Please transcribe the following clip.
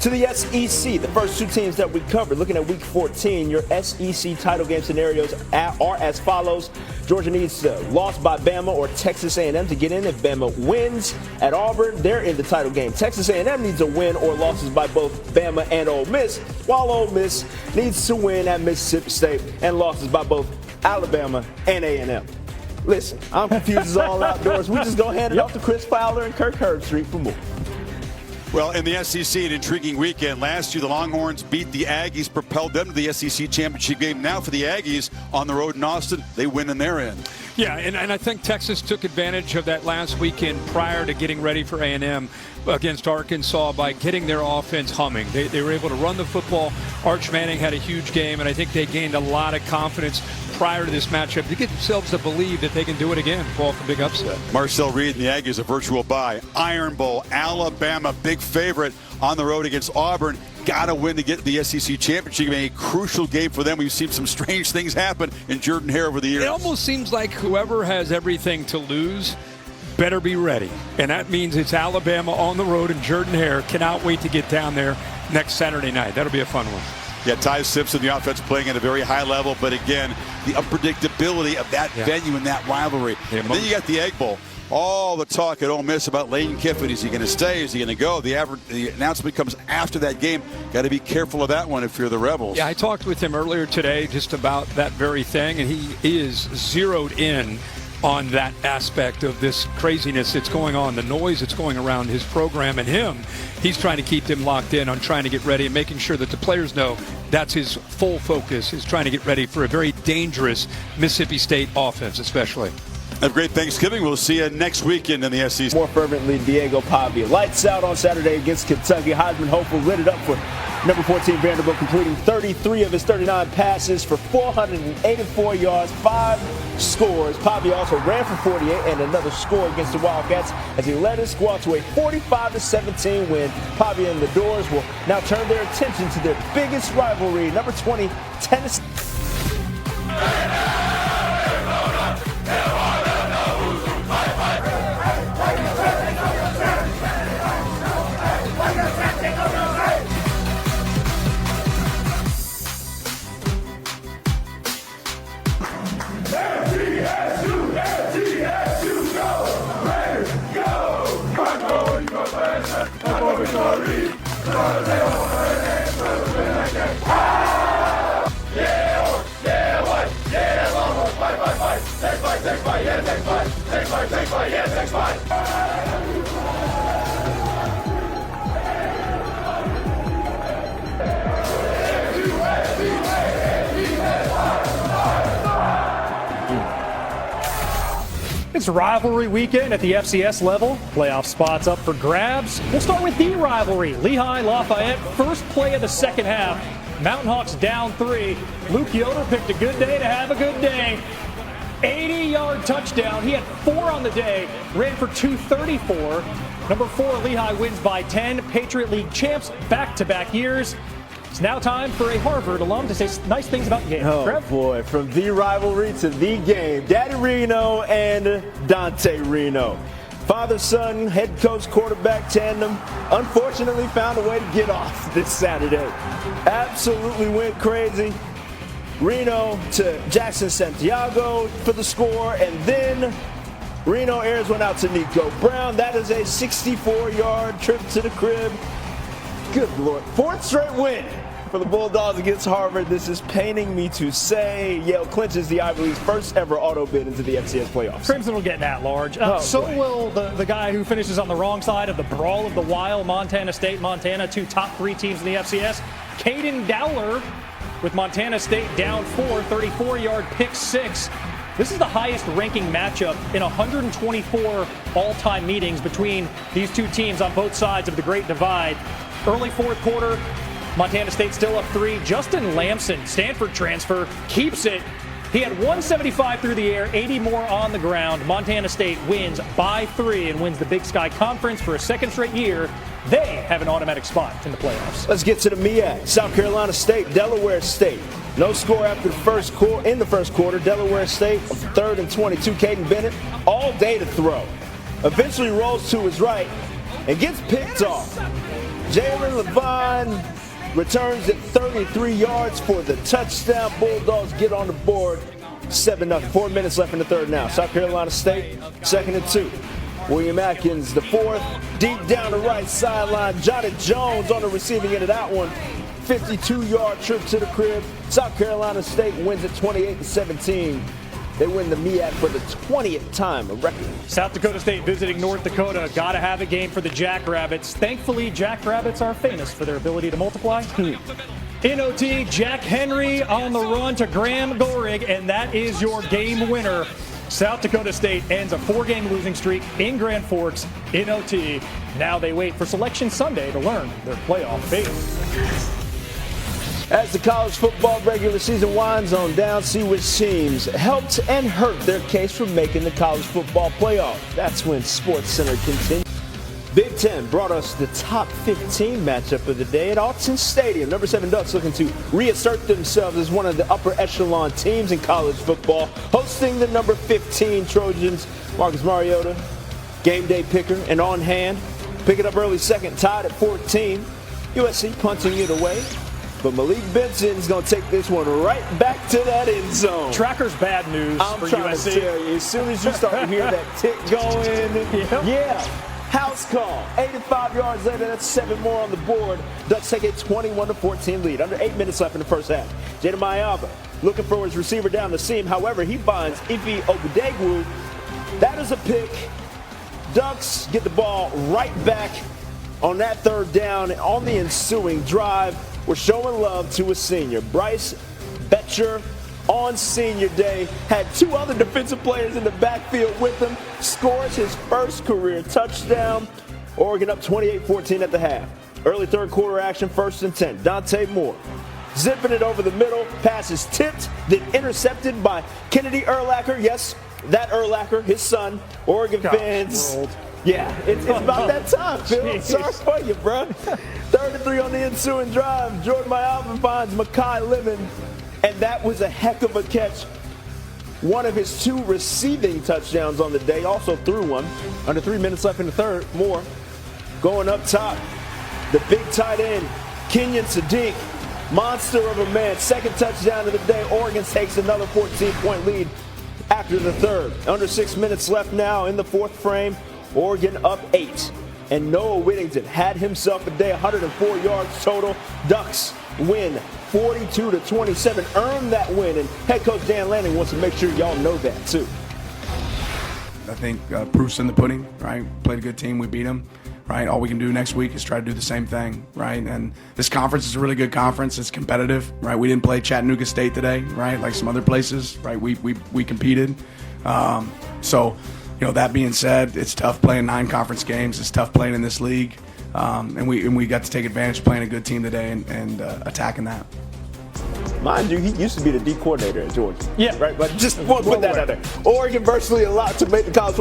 To the SEC, the first two teams that we covered. Looking at Week 14, your SEC title game scenarios are as follows. Georgia needs to lose by Bama or Texas A&M to get in. If Bama wins at Auburn, they're in the title game. Texas A&M needs a win or losses by both Bama and Ole Miss, while Ole Miss needs to win at Mississippi State and losses by both Alabama and A&M. Listen, I'm confused as all outdoors. We just go hand it off to Chris Fowler and Kirk Herbstreit for more. Well, in the SEC, an intriguing weekend. Last year, the Longhorns beat the Aggies, propelled them to the SEC championship game. Now for the Aggies on the road in Austin, they win in their end. Yeah, and I think Texas took advantage of that last weekend prior to getting ready for A&M against Arkansas by getting their offense humming. They were able to run the football. Arch Manning had a huge game, and I think they gained a lot of confidence prior to this matchup to get themselves to believe that they can do it again, pull off a big upset. Marcel Reed and the Aggies a virtual bye. Iron Bowl, Alabama, big favorite on the road against Auburn. Got to win to get the SEC championship. A crucial game for them. We've seen some strange things happen in Jordan-Hare over the years. It almost seems like whoever has everything to lose better be ready. And that means it's Alabama on the road, and Jordan-Hare cannot wait to get down there next Saturday night. That'll be a fun one. Yeah, Ty Simpson, the offense playing at a very high level, but again, the unpredictability of that venue and that rivalry. And then you got the Egg Bowl. All the talk at Ole Miss about Lane Kiffin. Is he going to stay? Is he going to go? The announcement comes after that game. Got to be careful of that one if you're the Rebels. Yeah, I talked with him earlier today just about that very thing, and he is zeroed in on that aspect of this craziness that's going on, the noise that's going around his program and him. He's trying to keep them locked in on trying to get ready and making sure that the players know that's his full focus, is trying to get ready for a very dangerous Mississippi State offense, especially. Have a great Thanksgiving. We'll see you next weekend in the SEC. More fervently, Diego Pavia. Lights out on Saturday against Kentucky. Heisman hopeful lit it up for number 14 Vanderbilt, completing 33 of his 39 passes for 484 yards, 5 scores. Pavia also ran for 48 and another score against the Wildcats as he led his squad to a 45-17 win. Pavia and the Doors will now turn their attention to their biggest rivalry, number 20 Tennessee. It's rivalry weekend at the FCS level. Playoff spots up for grabs. We'll start with the rivalry. Lehigh Lafayette, first play of the second half. Mountain Hawks down 3. Luke Yoder picked a good day to have a good day. 80-yard touchdown. He had 4 on the day. Ran for 234. Number 4, Lehigh wins by 10. Patriot League champs back-to-back years. It's now time for a Harvard alum to say nice things about the game. Oh, Trev? boy. From the rivalry to the game. Daddy Reno and Dante Reno. Father-son, head coach, quarterback tandem, unfortunately found a way to get off this Saturday. Absolutely went crazy. Reno to Jackson Santiago for the score, and then Reno airs one out to Nico Brown. That is a 64-yard trip to the crib. Good Lord. 4th straight win for the Bulldogs against Harvard. This is paining me to say. Yale clinches the Ivy League's first ever auto bid into the FCS playoffs. Crimson will get at large. So will the guy who finishes on the wrong side of the brawl of the Wild, Montana State, Montana, 2 top 3 teams in the FCS. Caden Dowler with Montana State down 4, 34-yard pick 6. This is the highest ranking matchup in 124 all-time meetings between these two teams on both sides of the Great Divide. Early 4th quarter, Montana State still up 3. Justin Lamson, Stanford transfer, keeps it. He had 175 through the air, 80 more on the ground. Montana State wins by 3 and wins the Big Sky Conference for a 2nd straight year. They have an automatic spot in the playoffs. Let's get to the MEAC. South Carolina State, Delaware State. No score after the first quarter. In the first quarter, Delaware State, 3rd and 22. Caden Bennett, all day to throw. Eventually rolls to his right and gets picked off. Jalen Levine returns at 33 yards for the touchdown. Bulldogs get on the board. 7-0. 4 minutes left in the third now. South Carolina State, 2nd and 2. William Atkins, the fourth, deep down the right sideline. Johnny Jones on the receiving end of that one. 52-yard trip to the crib. South Carolina State wins it 28-17. They win the MEAC for the 20th time, a record. South Dakota State visiting North Dakota. Got to have a game for the Jackrabbits. Thankfully, Jackrabbits are famous for their ability to multiply. In OT, Jack Henry on the run to Graham Gorig, and that is your game winner. South Dakota State ends a 4-game losing streak in Grand Forks in OT. Now they wait for Selection Sunday to learn their playoff fate. As the college football regular season winds on down, see which teams helped and hurt their case for making the college football playoff. That's when SportsCenter continues. Big Ten brought us the top 15 matchup of the day at Autzen Stadium. Number 7 Ducks looking to reassert themselves as one of the upper echelon teams in college football, hosting the number 15 Trojans. Marcus Mariota, game day picker and on hand. Pick it up early second, tied at 14. USC punting it away. But Malik Benson's going to take this one right back to that end zone. Tracker's bad news for trying USC. to tell you, as soon as you start to hear that tick going, yeah, house call. 85 yards later, that's 7 more on the board. Ducks take a 21-14 lead. Under 8 minutes left in the first half. Jayden Mayaba looking for his receiver down the seam. However, he finds Ife Obadegwu. That is a pick. Ducks get the ball right back on that third down. On the ensuing drive, we're showing love to a senior. Bryce Betcher on senior day had 2 other defensive players in the backfield with him. Scores his first career touchdown. Oregon up 28-14 at the half. Early third quarter action, 1st and 10. Dante Moore zipping it over the middle. Pass is tipped, then intercepted by Kennedy Urlacher. Yes, that Urlacher, his son. Oregon fans. Yeah, it's about that time, Phil. Sorry for you, bro. 3rd and 3 on the ensuing drive. Jordan Mayava finds Makai Lemon, and that was a heck of a catch. One of his 2 receiving touchdowns on the day. Also threw one. Under 3 minutes left in the third. Moore going up top. The big tight end, Kenyon Sadiq, monster of a man. 2nd touchdown of the day. Oregon takes another 14-point lead after the third. Under 6 minutes left now in the 4th frame. Oregon up 8. And Noah Whittington had himself a day, 104 yards total. Ducks win 42-27, earn that win. And head coach Dan Lanning wants to make sure y'all know that too. I think proof's in the pudding, right? Played a good team, we beat them, right? All we can do next week is try to do the same thing, right? And this conference is a really good conference. It's competitive, right? We didn't play Chattanooga State today, right? Like some other places, right? We competed. So, you know, that being said, it's tough playing 9 conference games. It's tough playing in this league. And we got to take advantage of playing a good team today and attacking that. Mind you, he used to be the D coordinator at Georgia. Yeah. Right? But just want to put that out there. Oregon virtually a lot to make the college football